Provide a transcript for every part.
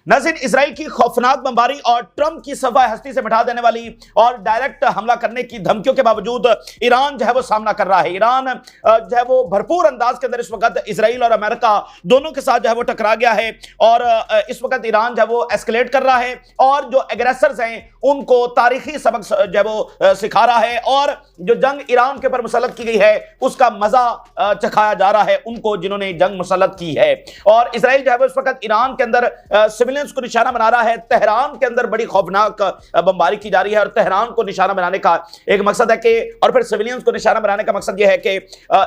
नाज़रीन, इजराइल की खौफनाक बमबारी और ट्रंप की सफाई हस्ती से मिटा देने वाली और डायरेक्ट हमला करने की धमकियों के बावजूद ईरान जो है वो सामना कर रहा है। ईरान जो है वो भरपूर अंदाज के अंदर इस वक्त इजराइल और अमेरिका दोनों के साथ जो है वो टकरा गया है और इस वक्त ईरान जो है वो एस्केलेट कर रहा है और जो एग्रेसर्स हैं उनको तारीखी सबक जो है वो सिखा रहा है और जो जंग ईरान के ऊपर मुसल्लत की गई है उसका मजा चखाया जा रहा है उनको जिन्होंने जंग मुसल्लत की है। और इजराइल जो है वो इस वक्त ईरान के अंदर सिविलियंस को निशाना बना रहा है। तेहरान के अंदर बड़ी खौफनाक बमबारी की जा रही है और तेहरान को निशाना बनाने का एक मकसद है कि और फिर सिविलियंस को निशाना बनाने का मकसद यह है कि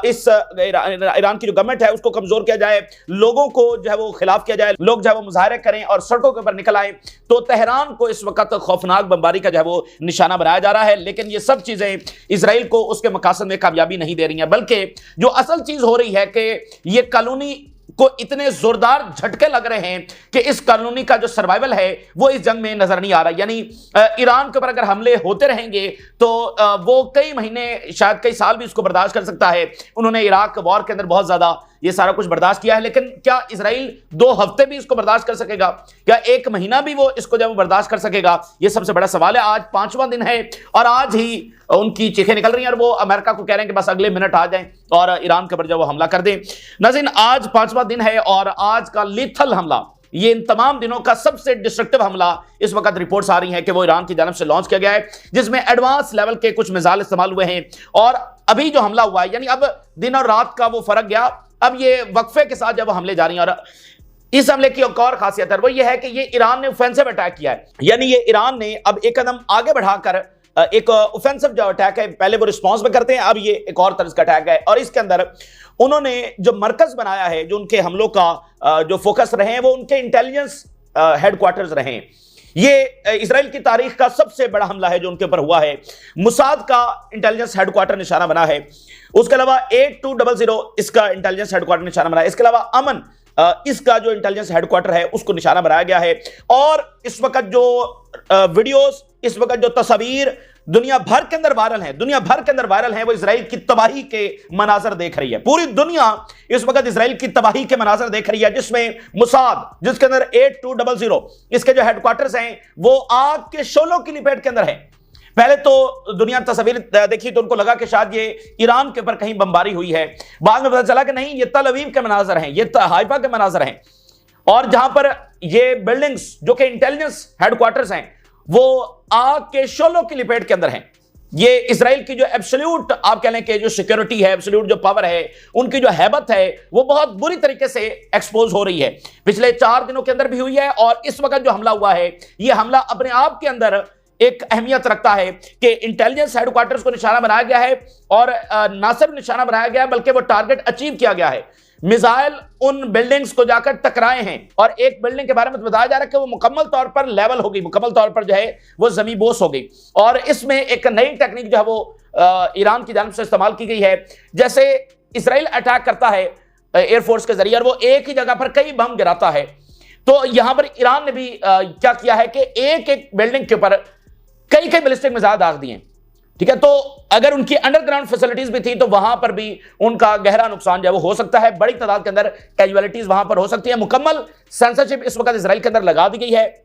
इस ईरान की जो गवर्नमेंट है उसको कमजोर किया जाए, लोगों को जो है वो खिलाफ किया जाए, लोग जो है वो मुजाहरे करें और सड़कों के ऊपर निकल आए। तो तेहरान को इस वक्त खौफनाक बमबारी का जो है वो निशाना बनाया जा रहा है। लेकिन ये सब चीजें इजराइल को उसके मकासद में कामयाबी नहीं दे रही हैं, बल्कि जो असल चीज हो रही है कि ये कॉलोनी को इतने जोरदार झटके लग रहे हैं कि इस कॉलोनी का जो सर्वाइवल है वो इस जंग में नजर नहीं आ रहा। यानी ईरान के ऊपर अगर हमले होते रहेंगे तो वो कई महीने शायद कई साल भी इसको बर्दाश्त कर सकता है। उन्होंने इराक वॉर के अंदर बहुत ज्यादा ये सारा कुछ बर्दाश्त किया है, लेकिन क्या इजराइल 2 हफ्ते भी इसको बर्दाश्त कर सकेगा? क्या 1 महीना भी वो इसको जब बर्दाश्त कर सकेगा? ये सबसे बड़ा सवाल है। आज 5वां दिन है और आज ही उनकी चीखें निकल रही हैं और वो अमेरिका को कह रहे हैं कि बस अगले मिनट आ जाएं और ईरान के ऊपर जो वो हमला कर दें। नाज़रीन, आज 5वां दिन है और आज का लीथल हमला, ये इन तमाम दिनों का सबसे डिस्ट्रक्टिव हमला इस वक्त रिपोर्ट्स आ रही हैं कि वो ईरान की जानब से लॉन्च किया गया है, जिसमें एडवांस लेवल के कुछ मिसाइल इस्तेमाल हुए हैं। और अभी जो हमला हुआ है, यानी अब दिन और रात का वो फर्क गया, अब ये वक्फे के साथ जब हमले जारी हैं। और इस हमले की एक और खासियत है वो ये है कि ये ईरान ने ऑफेंसिव अटैक किया है, यानी ये ईरान ने अब एक कदम आगे बढ़ाकर एक ऑफेंसिव जो अटैक है, पहले वो रिस्पांस में करते हैं, अब ये एक और तरह का अटैक है। और इसके अंदर उन्होंने जो मरकज बनाया है, जो उनके हमलों का जो फोकस रहे हैं वो उनके इंटेलिजेंस हेडक्वार्टर्स रहे हैं। ये इजराइल की तारीख का सबसे बड़ा हमला है जो उनके ऊपर हुआ है। मुसाद का इंटेलिजेंस हेडक्वार्टर निशाना बना है, उसके अलावा 8200 इसका इंटेलिजेंस हेडक्वार्टर निशाना बना है, इसके अलावा अमन इसका जो इंटेलिजेंस हेडक्वार्टर है उसको निशाना बनाया गया है। और इस वक्त जो वीडियोस, इस वक्त जो तस्वीर दुनिया भर के अंदर वायरल है, दुनिया भर के अंदर वायरल है, वो इजराइल की तबाही के मनाजर देख रही है। पूरी दुनिया इस वक्त इजराइल की तबाही के मनाजर देख रही है, जिसमें मुसाद, जिसके अंदर 8200 इसके जो हेडक्वार्टर्स हैं वो आग के शोलों की लिपेट के अंदर है। पहले तो दुनिया तस्वीर देखी तो उनको लगा कि शायद ये ईरान के ऊपर कहीं बमबारी हुई है, बाद में पता चला कि नहीं, ये तल अवीव के मनाजर हैं, ये हाइफा के मनाजर हैं। और जहां पर ये बिल्डिंग्स जो कि इंटेलिजेंस हेडक्वार्टर्स हैं वो आग के शोलों की लिपेट के अंदर हैं। ये इजराइल की जो एब्सोल्यूट आप कह लें कि जो सिक्योरिटी है, एब्सोल्यूट जो पावर है, उनकी जो हैबत है वो बहुत बुरी तरीके से एक्सपोज हो रही है। पिछले 4 दिनों के अंदर भी हुई है और इस वक्त जो हमला हुआ है ये हमला अपने आप के अंदर एक अहमियत रखता है कि इंटेलिजेंस हेडक्वार्टर्स को निशाना बनाया गया है और ना सिर्फ निशाना बनाया गया है बल्कि वो टारगेट अचीव किया गया है। मिसाइल उन बिल्डिंग्स को जाकर टकराए हैं और एक बिल्डिंग के बारे में बताया जा रहा है कि वो मुकम्मल तौर पर लेवल हो गई, मुकम्मल तौर पर जो है वो जमीन बोस हो गई। और इसमें एक नई टेक्निक जो है वो ईरान की जानिब से इस्तेमाल की गई है। जैसे इजराइल अटैक करता है एयरफोर्स के जरिए और वो एक ही जगह पर कई बम गिराता है, तो यहां पर ईरान ने भी क्या किया है कि एक एक बिल्डिंग के ऊपर कई कई बैलिस्टिक मिसाइल दाग दिए। ठीक है, तो अगर उनकी अंडरग्राउंड फैसिलिटीज भी थी तो वहां पर भी उनका गहरा नुकसान जो है वो हो सकता है, बड़ी तादाद के अंदर कैजुअलिटीज वहां पर हो सकती है। मुकम्मल सेंसरशिप इस वक्त इजराइल के अंदर लगा दी गई है,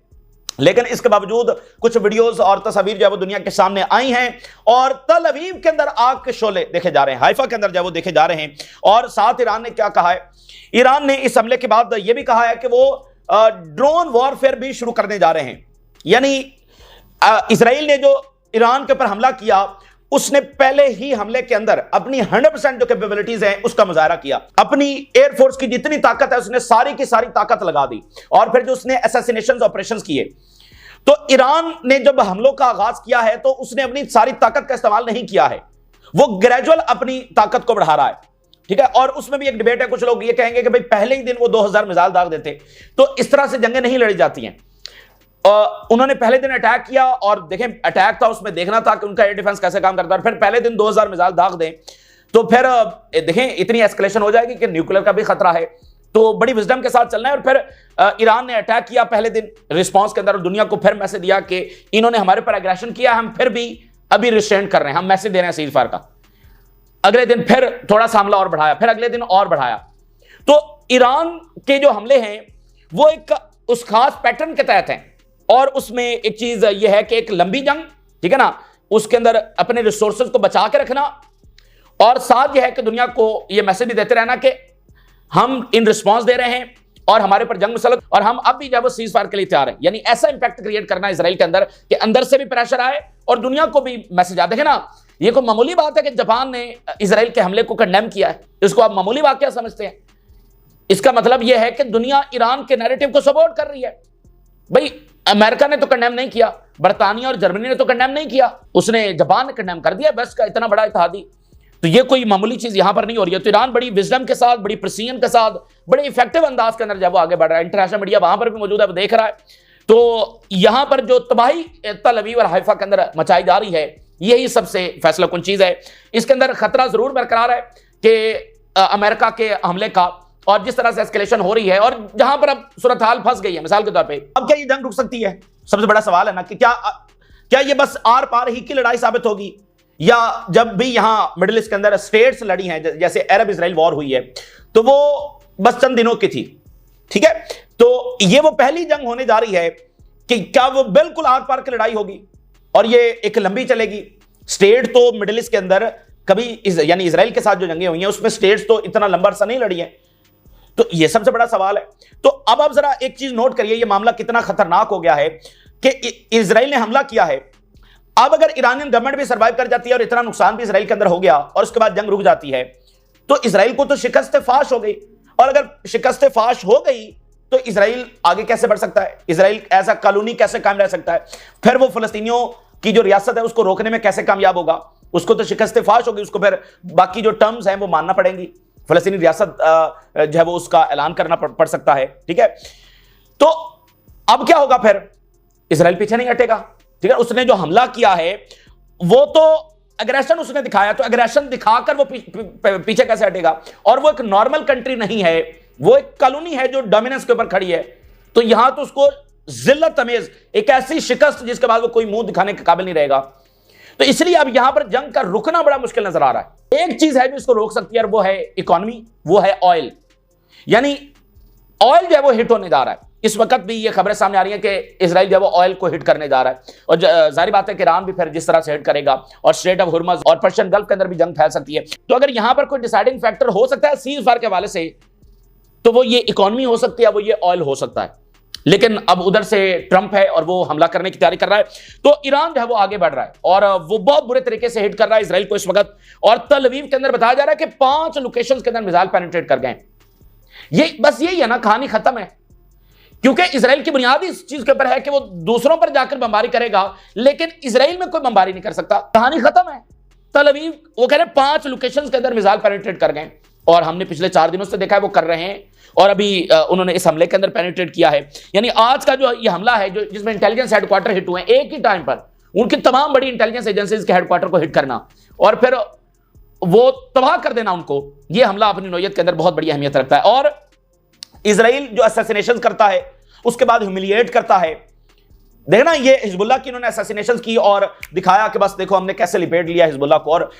लेकिन इसके बावजूद कुछ वीडियोस और तस्वीर जो है वो दुनिया के सामने आई हैं और तल अवीव के अंदर आग के शोले देखे जा रहे हैं, हाइफा के अंदर जो है वो देखे जा रहे हैं। और साथ ईरान ने क्या कहा है, ईरान ने इस हमले के बाद यह भी कहा है कि वो ड्रोन वॉरफेयर भी शुरू करने जा रहे हैं। यानी इजराइल ने जो ईरान के ऊपर हमला किया उसने पहले ही हमले के अंदर अपनी 100% जो कैपेबिलिटीज हैं उसका मुजाहरा किया। अपनी एयरफोर्स की जितनी ताकत है उसने सारी की सारी ताकत लगा दी और फिर जो उसने असैसिनेशन ऑपरेशंस किए। तो ईरान ने जब हमलों का आगाज किया है तो उसने अपनी सारी ताकत का इस्तेमाल नहीं किया है, वो ग्रेजुअल अपनी ताकत को बढ़ा रहा है। ठीक है, और उसमें भी एक डिबेट है, कुछ लोग ये कहेंगे कि भाई पहले ही दिन वो 2000 मिसाइल दाग देते, तो इस तरह से जंगें नहीं लड़ी जाती हैं। उन्होंने पहले दिन अटैक किया और देखें अटैक था, उसमें देखना था कि उनका एयर डिफेंस कैसे काम करता है, और फिर पहले दिन 2000 मिसाइल दाग दें तो फिर देखें इतनी एस्केलेशन हो जाएगी कि न्यूक्लियर का भी खतरा है। तो बड़ी विजडम के साथ चलना है। और फिर ईरान ने अटैक किया पहले दिन रिस्पांस के अंदर, दुनिया को फिर मैसेज दिया कि इन्होंने हमारे पर एग्रेशन किया, हम फिर भी अभी रिस्ट्रेंट कर रहे हैं, हम मैसेज दे रहे हैं सीज फायर का। अगले दिन फिर थोड़ा सा हमला और बढ़ाया, फिर अगले दिन और बढ़ाया। तो ईरान के जो हमले हैं वो एक उस खास पैटर्न के तहत हैं। और उसमें एक चीज यह है कि एक लंबी जंग, ठीक है ना, उसके अंदर अपने रिसोर्सेज को बचा के रखना, और साथ यह है कि दुनिया को यह मैसेज भी देते रहना कि हम इन रिस्पॉन्स दे रहे हैं और हमारे पर जंग मुसल्लत, और हम अब भी जब सीज फायर के लिए तैयार हैं। यानी ऐसा इंपैक्ट क्रिएट करना इजराइल के अंदर कि अंदर से भी प्रेशर आए और दुनिया को भी मैसेज आ। देखे ना, ये कोई मामूली बात है कि जापान ने इजराइल के हमले को कंडेम किया है, इसको आप मामूली वाकया समझते हैं? इसका मतलब यह है कि दुनिया ईरान के नैरेटिव को सपोर्ट कर रही है। भाई अमेरिका ने तो कंडेम नहीं किया, बर्तानिया और जर्मनी ने तो कंडेम नहीं किया, उसने जापान ने कंडेम कर दिया, वेस्ट का इतना बड़ा इत्तेहादी। तो ये कोई मामूली चीज यहां पर नहीं हो रही है। तो ईरान बड़ी विजडम के साथ, बड़ी प्रिसीजन के साथ, बड़े इफेक्टिव अंदाज के अंदर जब वो आगे बढ़ रहा है, इंटरनेशनल मीडिया वहां पर भी मौजूद है, वो देख रहा है। तो यहां पर जो तबाही तल अवीव और हाइफा के अंदर मचाई जा रही है, यही सबसे फैसला कुन चीज है। इसके अंदर खतरा जरूर बरकरार है कि अमेरिका के हमले का, और जिस तरह से एस्केलेशन हो रही है और जहां पर अब सूरत हाल फंस गई है, मिसाल के तौर पे अब क्या ये जंग रुक सकती है? सबसे बड़ा सवाल है ना कि क्या ये बस आर पार ही की लड़ाई साबित होगी, या जब भी यहां मिडिल ईस्ट के अंदर स्टेट्स लड़ी हैं, जैसे अरब इजराइल वॉर हुई है, तो वो बस चंद दिनों की थी, ठीक है? तो ये वो पहली जंग होने जा रही है कि क्या वो बिल्कुल आर पार की लड़ाई होगी और ये एक लंबी चलेगी? स्टेट तो मिडिल ईस्ट के अंदर कभी यानी इजराइल के साथ जो जंगें हुई हैं उसमें स्टेट्स तो इतना लंबा अरसा नहीं लड़ी है। तो ये सबसे बड़ा सवाल है। तो अब आप जरा एक चीज नोट करिए, ये मामला कितना खतरनाक हो गया है कि इजराइल ने हमला किया है। अब अगर ईरानियन गवर्नमेंट भी सर्वाइव कर जाती है और इतना नुकसान भी इजराइल के अंदर हो गया और उसके बाद जंग रुक जाती है, तो इजराइल को तो शिकस्त फाश हो गई। और अगर शिकस्त फाश हो गई तो इजराइल आगे कैसे बढ़ सकता है? इजराइल ऐसा कॉलोनी कैसे कायम रह सकता है? फिर वो फलस्तीनियों की जो रियासत है उसको रोकने में कैसे कामयाब होगा? उसको तो शिकस्त फाश होगी, उसको फिर बाकी जो टर्म्स हैं वो मानना पड़ेंगी। फलस्तीनी रियासत जो है वो उसका ऐलान करना पड़ सकता है, ठीक है? तो अब क्या होगा फिर? इजराइल पीछे नहीं हटेगा, ठीक है? उसने जो हमला किया है वो तो अग्रेशन उसने दिखाया, तो अग्रेशन दिखाकर वो पीछे कैसे हटेगा? और वो एक नॉर्मल कंट्री नहीं है, वो एक कॉलोनी है जो डोमिनेंस के ऊपर खड़ी है। तो यहां तो उसको जिल्लत तमेज, एक ऐसी शिकस्त जिसके बाद वो कोई मुंह दिखाने के काबिल नहीं रहेगा। तो इसलिए अब यहां पर जंग का रुकना बड़ा मुश्किल नजर आ रहा है। एक चीज है जो इसको रोक सकती है और वो है इकोनॉमी, वो है ऑयल। यानी ऑयल जो है वो हिट होने जा रहा है। इस वक्त भी ये खबरें सामने आ रही हैं कि इजराइल जो है वो ऑयल को हिट करने जा रहा है, और जाहिर बात है कि ईरान भी फिर जिस तरह से हिट करेगा, और स्ट्रेट ऑफ हुर्मुज़ और पर्शियन गल्फ के अंदर भी जंग फैल सकती है। तो अगर यहां पर कोई डिसाइडिंग फैक्टर हो सकता है सीज फायर के हवाले से, तो वो ये इकोनॉमी हो सकती है, वो ये ऑयल हो सकता है। लेकिन अब उधर से ट्रंप है और वो हमला करने की तैयारी कर रहा है, तो ईरान जो है वो आगे बढ़ रहा है और वो बहुत बुरे तरीके से हिट कर रहा है इजराइल को इस वक्त। और तल अवीव के अंदर बताया जा रहा है कि 5 लोकेशंस के अंदर मिसाइल पेनिट्रेट कर गए। ये बस यही है ना, कहानी खत्म है। क्योंकि इजराइल की बुनियाद इस चीज के ऊपर है कि वो दूसरों पर जाकर बमबारी करेगा, लेकिन इजराइल में कोई बमबारी नहीं कर सकता। कहानी खत्म है। तल अवीव वो कह रहे 5 लोकेशंस के अंदर मिसाइल पेनिट्रेट कर गए, और हमने पिछले 4 दिनों से देखा है वो कर रहे हैं, और अभी उन्होंने इस हमले के अंदर पेनिट्रेट किया है। यानी आज का जो ये हमला है, जो जिसमें इंटेलिजेंस हेडक्वार्टर हिट हुए एक ही टाइम पर, उनकी तमाम बड़ी इंटेलिजेंस एजेंसीज के हेडक्वार्टर को हिट करना और फिर वो तबाह कर देना उनको, ये हमला अपनी नौयत के अंदर बहुत बड़ी अहमियत रखता है। और इजराइल जो असैसिनेशन करता है उसके बाद ह्यूमिलिएट करता है। देखना, ये हिजबुल्लाह की इन्होंने असैसिनेशन की और दिखाया कि बस देखो हमने कैसे लिपेट लिया हिजबुल्लाह को, और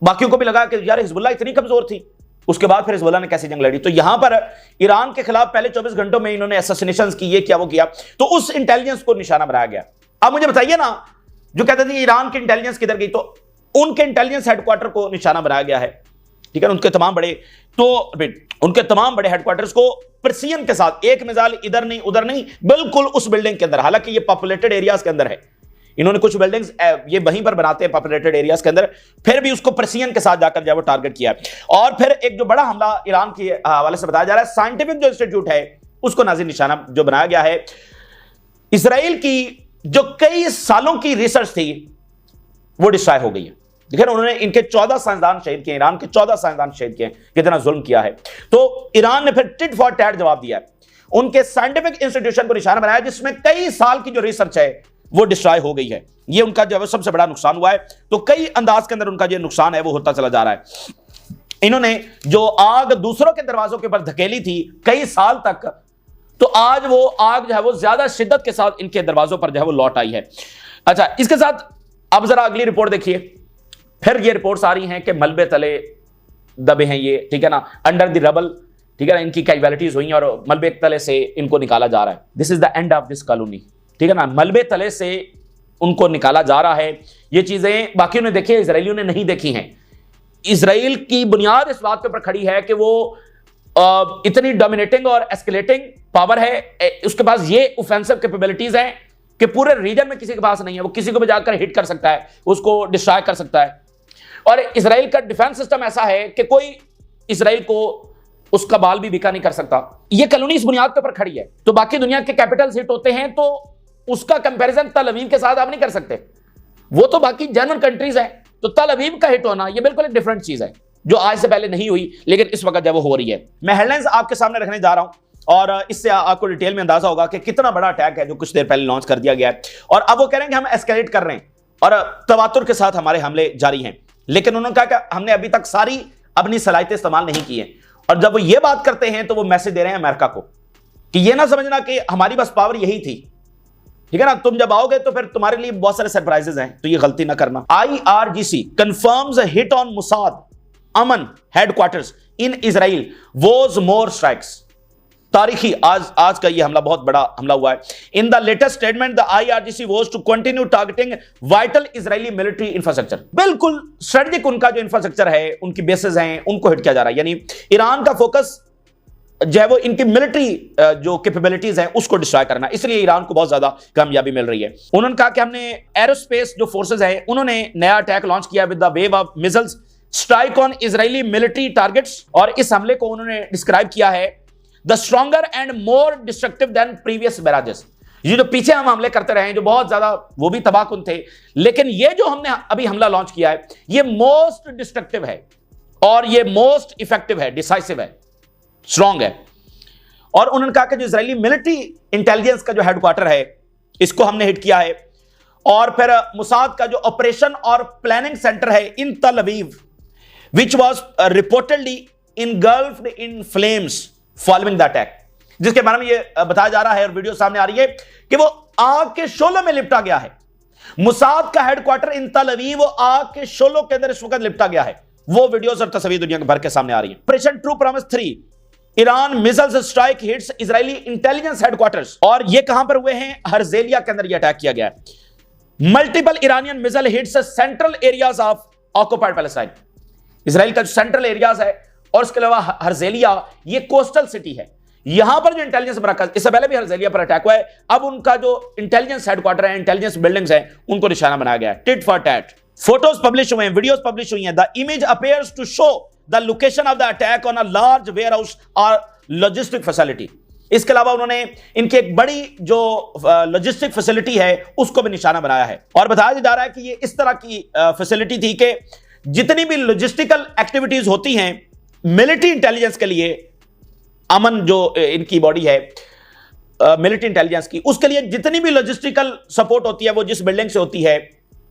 बाकियों को भी लगा कि यार हिजबुल्लाह इतनी कमजोर थी। उसके बाद फिर हिजबुल्लाह ने कैसे जंग लड़ी। तो यहां पर ईरान के खिलाफ पहले 24 घंटों में इन्होंने असैसिनेशन की, ये किया वो किया, तो उस इंटेलिजेंस को निशाना बनाया गया। अब मुझे बताइए ना, जो कहते थे ईरान की इंटेलिजेंस किधर गई, तो उनके इंटेलिजेंस हेडक्वार्टर को निशाना बनाया गया है, ठीक है। उनके तमाम बड़े हेडक्वार्टर्स को प्रिसीजन के साथ, एक मिसाइल इधर नहीं उधर नहीं, बिल्कुल उस बिल्डिंग के अंदर, हालांकि ये पॉपुलेटेड एरियाज के अंदर है, इन्होंने कुछ बिल्डिंग्स ये वहीं पर बनाते हैं पॉपुलेटेड एरियाज के अंदर, फिर भी उसको प्रिसीजन के साथ जाकर जब वो टारगेट किया। और फिर एक जो बड़ा हमला ईरान के हवाले से बताया जा रहा है, साइंटिफिक जो इंस्टीट्यूट है उसको नाज़िर निशाना जो बनाया गया है। इजराइल की जो कई सालों की रिसर्च थी वो डिस्ट्रॉय हो गई है। देखिए ना, उन्होंने इनके 14 साइंसदान शहीद किए, ईरान के 14 साइंसदान शहीद किए, कितना जुल्म किया है। तो ईरान ने फिर टिट फॉर टैट जवाब दिया है, उनके साइंटिफिक इंस्टीट्यूशन को निशाना बनाया जिसमें कई साल की जो रिसर्च है वो डिस्ट्रॉय हो गई है। ये उनका जो है सबसे बड़ा नुकसान हुआ है। तो कई अंदाज के अंदर उनका जो नुकसान है वो होता चला जा रहा है। इन्होंने जो आग दूसरों के दरवाजों के ऊपर धकेली थी कई साल तक, तो आज वो आग जो है वो ज्यादा शिद्दत के साथ इनके दरवाजों पर जो है वो लौट आई है। अच्छा, इसके साथ अब जरा अगली रिपोर्ट देखिए। फिर ये रिपोर्ट्स आ रही हैं कि मलबे तले दबे हैं ये, ठीक है ना, अंडर द रबल, ठीक है ना, इनकी कैजुअलिटीज हुई और मलबे तले से इनको निकाला जा रहा है। This is the end of this colony, ठीक है ना, मलबे तले से उनको निकाला जा रहा है। ये चीजें बाकियों ने देखी है, इजरायलियों ने नहीं देखी हैं। इजराइल की बुनियाद इस बात के ऊपर खड़ी है कि वो इतनी डोमिनेटिंग और एस्केलेटिंग पावर है, उसके पास ये ऑफेंसिव कैपेबिलिटीज हैं कि पूरे रीजन में किसी के पास नहीं है। वो किसी को भी जाकर हिट कर सकता है, उसको डिस्ट्रॉय कर सकता है। और इजराइल का डिफेंस सिस्टम ऐसा है कि कोई इजराइल को उसका बाल भी बिका नहीं कर सकता। ये कॉलोनी इस बुनियाद के ऊपर खड़ी है। तो बाकी दुनिया के कैपिटल्स हिट होते हैं तो उसका कंपैरिजन तल अवीव के साथ आप नहीं कर सकते, वो तो बाकी जनरल कंट्रीज हैं। तो तल अवीव का हिट होना ये बिल्कुल एक डिफरेंट चीज है जो आज से पहले नहीं हुई, लेकिन इस वक्त जब वो हो रही है। मैं हेडलाइंस आपके सामने रखने जा रहा हूं और इससे आपको डिटेल में अंदाजा होगा कि कितना बड़ा अटैक है जो कुछ देर पहले लॉन्च कर दिया गया है। और अब वो कह रहे हैं कि हम एस्केलेट कर रहे हैं और तवातुर के साथ हमारे हमले जारी हैं, लेकिन उन्होंने कहा कि हमने अभी तक सारी अपनी सलाहियतें इस्तेमाल नहीं की हैं। और जब वो ये बात करते हैं तो वो मैसेज दे रहे हैं अमेरिका को कि ये ना समझना कि हमारी बस पावर यही थी, ठीक है ना, तुम जब आओगे तो फिर तुम्हारे लिए बहुत सारे सरप्राइजेस हैं, तो ये गलती ना करना। IRGC confirms hit on Mossad Aman headquarters in Israel was more strikes. तारीखी आज का ये हमला बहुत बड़ा हमला हुआ है। In the latest statement the IRGC was to continue targeting vital Israeli military infrastructure. बिल्कुल स्ट्रेटेजिक उनका जो इंफ्रास्ट्रक्चर है, उनकी बेसेस हैं, उनको हिट किया जा रहा है। यानी ईरान का फोकस जो है वो इनकी मिलिट्री जो कैपेबिलिटीज हैं उसको डिस्ट्रॉय करना, इसलिए ईरान को बहुत ज्यादा कामयाबी मिल रही है। उन्होंने कहा कि हमने एरोस्पेस जो फोर्सेज हैं उन्होंने नया अटैक लॉन्च किया with the wave of missiles strike on Israeli military targets. और इस हमले को उन्होंने डिस्क्राइब किया है the stronger and more destructive than previous barrages. ये जो पीछे हम हमले करते रहे हैं जो बहुत ज्यादा वो भी तबाहकुन थे, लेकिन ये जो हमने अभी हमला लॉन्च किया है ये मोस्ट डिस्ट्रक्टिव है और ये मोस्ट इफेक्टिव है, डिसाइसिव है, स्ट्रॉन्ग है। और उन्होंने कहा कि जो इजरायली मिलिट्री इंटेलिजेंस का जो हेडक्वार्टर है इसको हमने हिट किया है। और फिर मुसाद का जो ऑपरेशन और प्लानिंग सेंटर है इन तल Aviv which was reportedly इनगल्फ्ड in flames following the attack, जिसके बारे में यह बताया जा रहा है और वीडियो सामने आ रही है कि वो आग के शोलों में लिपटा गया है। मुसाद का हेडक्वार्टर इन तल अवीव वो आग के शोलों के अंदर इस वक्त लिपटा गया है। वो वीडियोस और तस्वीर दुनिया भर के सामने आ रही है। Operation true promise 3 Iran missiles strike hits Israeli intelligence headquarters. और ये कहां पर हुए हैं? हर्जेलिया के अंदर ये अटैक किया गया है। Multiple Iranian missile hits central areas of occupied Palestine. Israel का जो सेंट्रल एरियाज है और उसके अलावा हर्जेलिया ये कोस्टल सिटी है, यहां पर जो इंटेलिजेंस मरकज, इससे पहले भी हर्जेलिया पर अटैक हुआ है, अब उनका जो इंटेलिजेंस हेडक्वार्टर है, इंटेलिजेंस बिल्डिंग्स है, उनको निशाना बनाया गया है। Tit for tat. Photos publish हुए हैं, वीडियोस पब्लिश हुई हैं। The image appears to show the location of the attack on a large warehouse और लॉजिस्टिक फैसिलिटी। इसके अलावा उन्होंने इनकी एक बड़ी जो लॉजिस्टिक फैसिलिटी है उसको भी निशाना बनाया है। और बताया जा रहा है कि ये इस तरह की फैसिलिटी थी कि जितनी भी लॉजिस्टिकल एक्टिविटीज होती हैं मिलिट्री इंटेलिजेंस के लिए, अमन जो इनकी बॉडी है मिलिट्री इंटेलिजेंस की, उसके लिए जितनी भी लॉजिस्टिकल सपोर्ट होती है वो जिस बिल्डिंग से होती है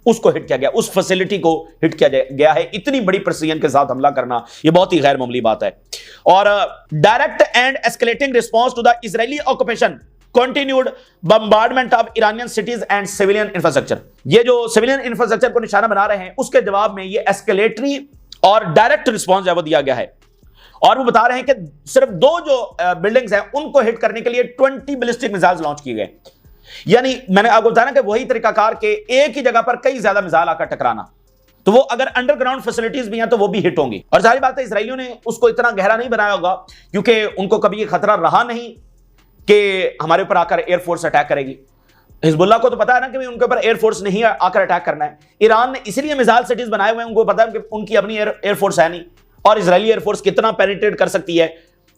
उसको हिट किया गया, उस फैसिलिटी को हिट किया गया है। इतनी बड़ी प्रिसीजन के साथ हमला करना ये बहुत ही गैर मामूली बात है। और direct and escalating response to the Israeli occupation continued bombardment of Iranian cities and civilian infrastructure. ये जो सिविलियन इंफ्रास्ट्रक्चर को निशाना बना रहे हैं उसके जवाब में ये एस्केलेटरी और डायरेक्ट रिस्पॉन्स है वो दिया गया है। और वो बता रहे हैं कि सिर्फ 2 जो बिल्डिंग्स हैं उनको हिट करने के लिए 20 बैलिस्टिक मिसाइल्स लॉन्च किए गए। यानी मैंने आपको बताया ना कि वही तरीकाकार के एक ही जगह पर कई ज्यादा मिसाइल आकर टकराना, तो वो अगर अंडरग्राउंड फैसिलिटीज भी हैं तो वो भी हिट होंगी। और जाहिर बात है इजरायलियों ने उसको इतना गहरा नहीं बनाया होगा क्योंकि उनको कभी ये खतरा रहा नहीं कि हमारे ऊपर आकर एयरफोर्स अटैक करेगी। हिजबुल्लाह को तो पता है ना कि उनके ऊपर एयरफोर्स नहीं आकर अटैक करना है। ईरान ने इसलिए मिसाइल सिटीज बनाए हुए हैं, उनको पता है कि उनकी अपनी एयरफोर्स है नहीं और इजरायली एयरफोर्स कितना पेनिट्रेट कर सकती है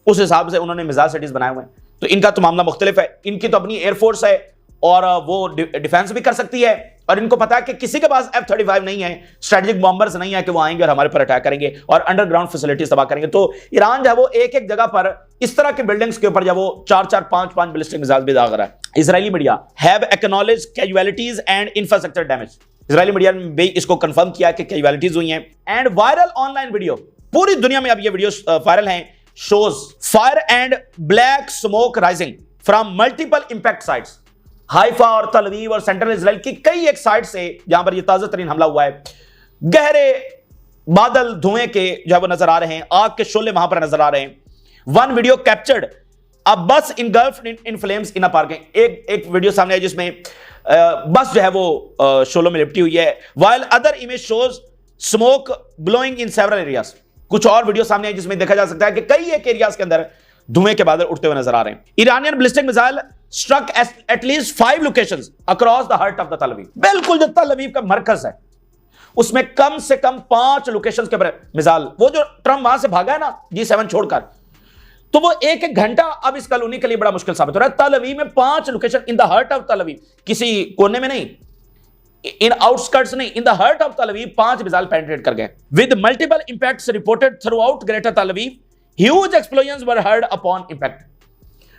उस हिसाब से उन्होंने मिसाइल सिटीज बनाए हुए हैं। तो इनका तो मामला मुख्तलिफ है, इनकी तो अपनी एयरफोर्स है और वो डिफेंस भी कर सकती है और इनको पता है कि किसी के पास F-35 नहीं है, स्ट्रेटेजिक बॉम्बर्स नहीं है कि वो आएंगे और हमारे पर अटैक करेंगे और अंडरग्राउंड फैसिलिटीज तबाह करेंगे। तो ईरान जो है वो एक एक जगह पर इस तरह के बिल्डिंग्स के ऊपर जब वो 4-4, 5-5 बैलिस्टिक मिसाइल भी दाग रहा है। Israeli media have acknowledged casualties and infrastructure damage. Israeli media ने भी इसको कंफर्म किया कि कैजुअलिटीज हुई हैं। एंड वायरल ऑनलाइन वीडियो, पूरी दुनिया में अब ये वीडियो वायरल हैं, shows fire and black smoke rising from multiple impact sites. Haifa और तल अवीव और सेंट्रल इजराइल की कई एक साइड से जहां पर यह ताजा तरीन हमला हुआ है, गहरे बादल धुएं के जो है वो नजर आ रहे हैं, आग के शोले वहां पर नजर आ रहे हैं। वन वीडियो कैप्चर्ड अ बस इनगल्फ्ड in flames in a parking. एक वीडियो सामने है जिसमें बस जो है वो शोलों में लिपटी हुई है, while other image shows smoke blowing in several areas. कुछ और वीडियो सामने है जिसमें देखा जा सकता है कि कई एक एरियाज के अंदर धुएं के बादल उठते हुए नजर आ रहे हैं। Iranian ballistic missile struck at least 5 locations across the heart of the Tel Aviv. बिल्कुल जो तल अवीव का मरकज है उसमें कम से कम 5 लोकेशंस के मिसाइल, वो जो ट्रम्प वहां से भागा है ना G7 छोड़कर, तो वो एक एक घंटा अब इस कॉलोनी के लिए बड़ा मुश्किल साबित हो रहा है। तल अवीव में 5 location, in the heart of तल अवीव, किसी कोने में नहीं, इन आउटस्कर्ट्स नहीं, इन द हार्ट ऑफ तल अवीव 5 मिसाइल पेनिट्रेट कर गए with multiple impacts reported through out greater तल अवीव। ह्यूज एक्सप्लोजन्स वर हर्ड अपॉन इंपैक्ट।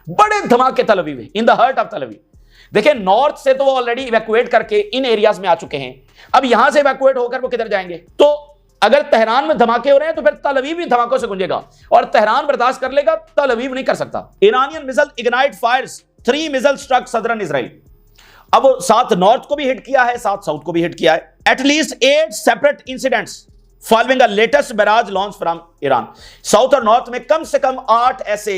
बड़े धमाके तल अवीव में, इन द हार्ट ऑफ तल अवीव। देखिए नॉर्थ से तो वो ऑलरेडी इवैक्यूएट करके इन एरियाज में आ चुके हैं, अब यहां से इवैक्यूएट होकर वो किधर जाएंगे? तो अगर तेहरान में धमाके हो रहे हैं तो फिर तल अवीव भी धमाकों से गूंजेगा, और तेहरान बर्दाश्त कर लेगा, तल अवीव नहीं कर सकता। Iranian missile ignite fires 3 missile struck southern Israel. अब वो साथ नॉर्थ को भी हिट किया है, साथ साउथ को भी हिट किया है। At least 8 separate incidents following a latest barrage launch from Iran. South और नॉर्थ में कम से कम 8 ऐसे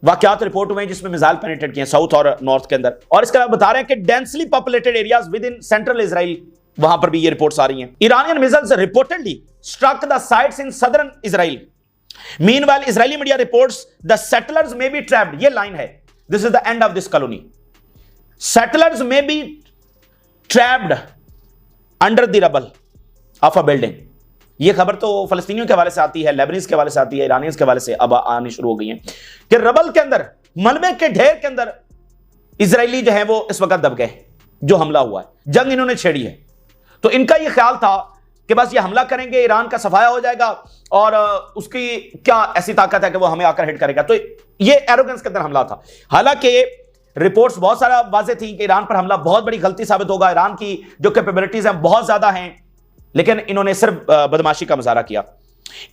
वाकयात रिपोर्ट हुए हैं जिसमें मिसाइल पेनिट्रेट किए साउथ और नॉर्थ के अंदर। और इसके अलावा बता रहे हैं कि densely populated areas within central Israel, वहां पर भी ये रिपोर्ट्स आ रही हैं। Iranian missiles reportedly struck the sites in southern Israel. Meanwhile Israeli media reports the settlers may be trapped. ये लाइन है, this is the end of this colony. Settlers may be trapped under the rubble of a building. ये खबर तो फलस्तीनियों के हवाले से आती है, लेबनीज के हवाले से आती है, ईरानियंस के हवाले से अब आनी शुरू हो गई है कि रबल के अंदर, मलबे के ढेर के अंदर इजरायली जो है वो इस वक्त दब गए। जो हमला हुआ है, जंग इन्होंने छेड़ी है, तो इनका ये ख्याल था कि बस ये हमला करेंगे, ईरान का सफाया हो जाएगा और उसकी क्या ऐसी ताकत है कि वो हमें आकर हिट करेगा। तो ये एरोगेंस के अंदर हमला था। हालांकि रिपोर्ट्स बहुत सारा वाज़ेह थी कि ईरान पर हमला बहुत बड़ी गलती साबित होगा, ईरान की जो कैपेबिलिटीज हैं बहुत ज्यादा हैं, लेकिन इन्होंने सिर्फ बदमाशी का मुजाहरा किया।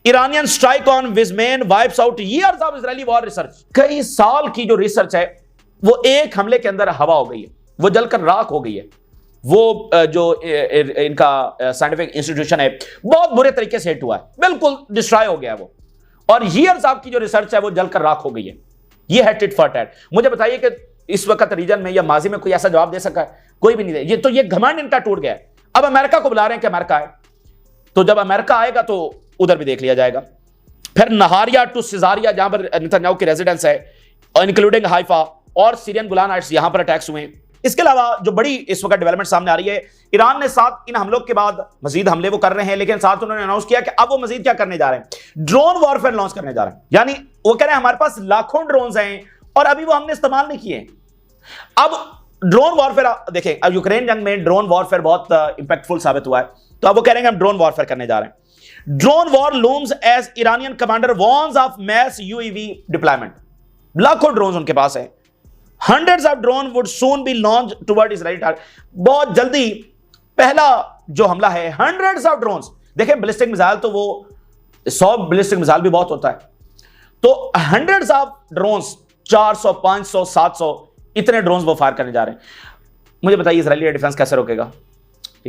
Iranian strike on Weizmann wipes out years of Israeli war research. कई साल की जो रिसर्च है वो एक हमले के अंदर हवा हो गई है, वो जलकर राख हो गई है। वो जो इनका साइंटिफिक इंस्टीट्यूशन है बहुत बुरे तरीके से हिट हुआ है, बिल्कुल डिस्ट्रॉय हो गया है वो, और ईयर्स ऑफ की जो रिसर्च है वो जलकर राख हो गई है। ये है टिट फॉर टैट। मुझे बताइए कि इस वक्त रीजन में या माजी में कोई ऐसा जवाब दे सका है? कोई भी नहीं दे। ये तो ये घमंड इनका टूट गया है। अब अमेरिका को बुला रहे हैं कि अमेरिका आए, तो जब अमेरिका आएगा तो उधर भी देख लिया जाएगा। फिर नहारिया टू सिजारिया जहां पर नेतन्याहू की रेजिडेंस है, इंक्लूडिंग हाइफा और सीरियन गुलान हाइट्स, यहां पर अटैक्स हुए हैं। इसके अलावा जो बड़ी इस वक्त डेवलपमेंट सामने आ रही है, ईरान ने साथ इन हमलों के बाद मजीद हमले वो कर रहे हैं, लेकिन साथ उन्होंने अनाउंस किया कि अब वो मजीद क्या करने जा रहे हैं, ड्रोन वॉरफेयर लॉन्च करने जा रहे हैं। यानी वो कह रहे हैं हमारे पास लाखों ड्रोन हैं और अभी वो हमने इस्तेमाल नहीं किए। अब ड्रोन वॉरफेयर देखें, अब यूक्रेन जंग में ड्रोन वॉरफेयर बहुत इंपैक्टफुल साबित हुआ है, तो अब वो कह रहे हैं हम ड्रोन वॉरफेयर करने जा रहे हैं। Drone war looms as Iranian commander warns of mass UAV deployment. लाखों ड्रोन उनके पास है। Hundreds of drones would soon be launched toward Israeli target। बहुत जल्दी पहला जो हमला है, hundreds of drones। देखें बैलिस्टिक मिसाइल तो वो 100 बैलिस्टिक मिसाइल भी बहुत होता है, तो hundreds of drones 400 500 700 इतने ड्रोन्स वो फायर करने जा रहे हैं। मुझे बताइए इजरायली डिफेंस कैसे रोकेगा?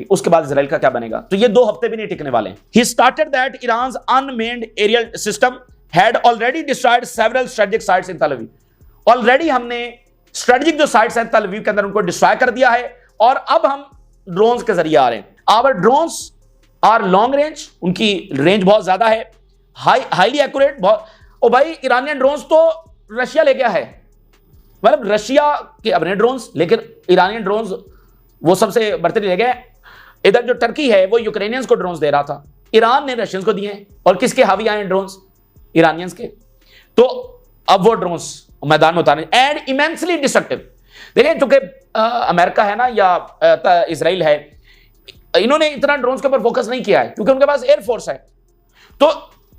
उसके बाद इजराइल का क्या बनेगा? तो ये 2 हफ्ते भी नहीं टिकने वाले हैं। He started that Iran's unmanned aerial system had already destroyed several strategic sites in Tel Aviv। Already हमने स्ट्रेटेजिक जो साइट्स हैं तल अवीव के अंदर उनको डिस्ट्रॉय कर दिया है, और अब हम ड्रोन्स के जरिए आ रहे हैं। Our drones are long range, उनकी रेंज बहुत ज्यादा है, हाईली एक्यूरेट बहुत। ओ भाई, ईरानियन ड्रोन्स तो रशिया ले गया है, मतलब रशिया के अपने ड्रोन्स, लेकिन ईरानियन ड्रोन्स वो सबसे बढ़ते ले गए। इधर जो टर्की है वो यूक्रेनियंस को ड्रोन्स दे रहा था, ईरान ने रशियंस को दिए हैं, और किसके हावी आए ड्रोन्स? ईरानियंस के। तो अब वो ड्रोन्स मैदान में उतारे एंड इमेंसली डिस्ट्रक्टिव। देखिए चूंकि अमेरिका है ना या इजराइल है, इन्होंने इतना ड्रोन्स के ऊपर फोकस नहीं किया है क्योंकि उनके पास एयरफोर्स है। तो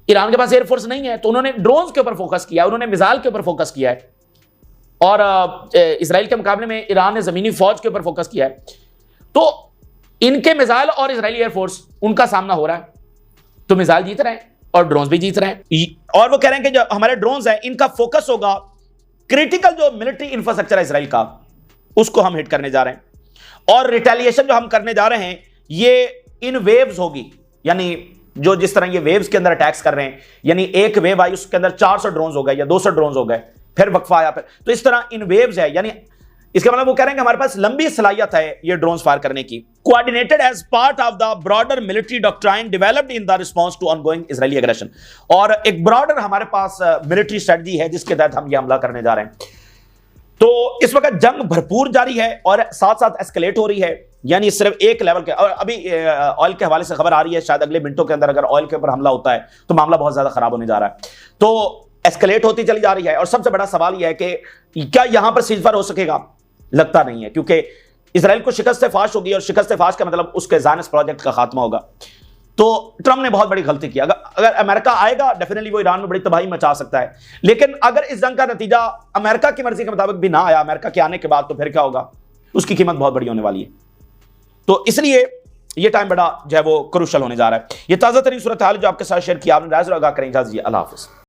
ईरान के पास एयरफोर्स नहीं है, तो उन्होंने ड्रोन्स के ऊपर फोकस किया, उन्होंने मिसाइल के ऊपर फोकस किया है, और इजराइल के मुकाबले में ईरान ने जमीनी फौज के ऊपर फोकस किया है। तो इनके मिसाइल और इजरायली एयरफोर्स उनका सामना हो रहा है, तो मिसाइल जीत रहे हैं और ड्रोन्स भी जीत रहे हैं। और वो कह रहे हैं कि जो हमारे ड्रोन्स हैं इनका फोकस होगा क्रिटिकल जो मिलिट्री इंफ्रास्ट्रक्चर है इसराइल का, उसको हम हिट करने जा रहे हैं। और रिटेलिएशन जो हम करने जा रहे हैं ये इन वेव्स होगी, यानी जो जिस तरह ये वेव्स के अंदर अटैक्स कर रहे हैं, यानी एक वेव आई उसके अंदर 400 ड्रोन हो गए या 200 ड्रोन हो गए, फिर वक्फा आया, फिर तो इस तरह इन वेव्स है, यानी इसका मतलब वो कह रहे हैं कि हमारे पास लंबी सलाहियत है ये ड्रोन्स फायर करने की। Coordinated as part of the broader military doctrine developed in the response to ongoing Israeli aggression, और एक ब्रॉडर हमारे पास मिलिट्री स्ट्रेटजी है जिसके तहत हम ये हमला करने जा रहे हैं। तो इस वक्त जंग भरपूर जारी है और साथ साथ एस्केलेट हो रही है, यानी सिर्फ एक लेवल के, और अभी ऑयल के हवाले से खबर आ रही है, शायद अगले मिनटों के अंदर अगर ऑयल के ऊपर हमला होता है तो मामला बहुत ज्यादा खराब होने जा रहा है। तो एस्केलेट होती चली जा रही है और सबसे बड़ा सवाल यह है कि क्या यहां पर सीजफायर हो सकेगा? लगता नहीं है, क्योंकि इसराइल को शिकस्त फाश होगी और शिकस्त फाश का मतलब उसके ज़ायनिस्ट प्रोजेक्ट का खात्मा होगा। तो ट्रंप ने बहुत बड़ी गलती की। अगर अमेरिका आएगा डेफिनेटली वो ईरान में बड़ी तबाही मचा सकता है, लेकिन अगर इस जंग का नतीजा अमेरिका की मर्जी के मुताबिक भी ना आया अमेरिका के आने के बाद, तो फिर क्या होगा? उसकी कीमत बहुत बड़ी होने वाली है। तो इसलिए ये टाइम बड़ा जो है वो क्रूशल होने जा रहा है। ये ताज़ा तरीन सूरत हाल जो आपके साथ शेयर किया आपने, राज लगा करें। इजाज़त, अल्लाह हाफ़िज़।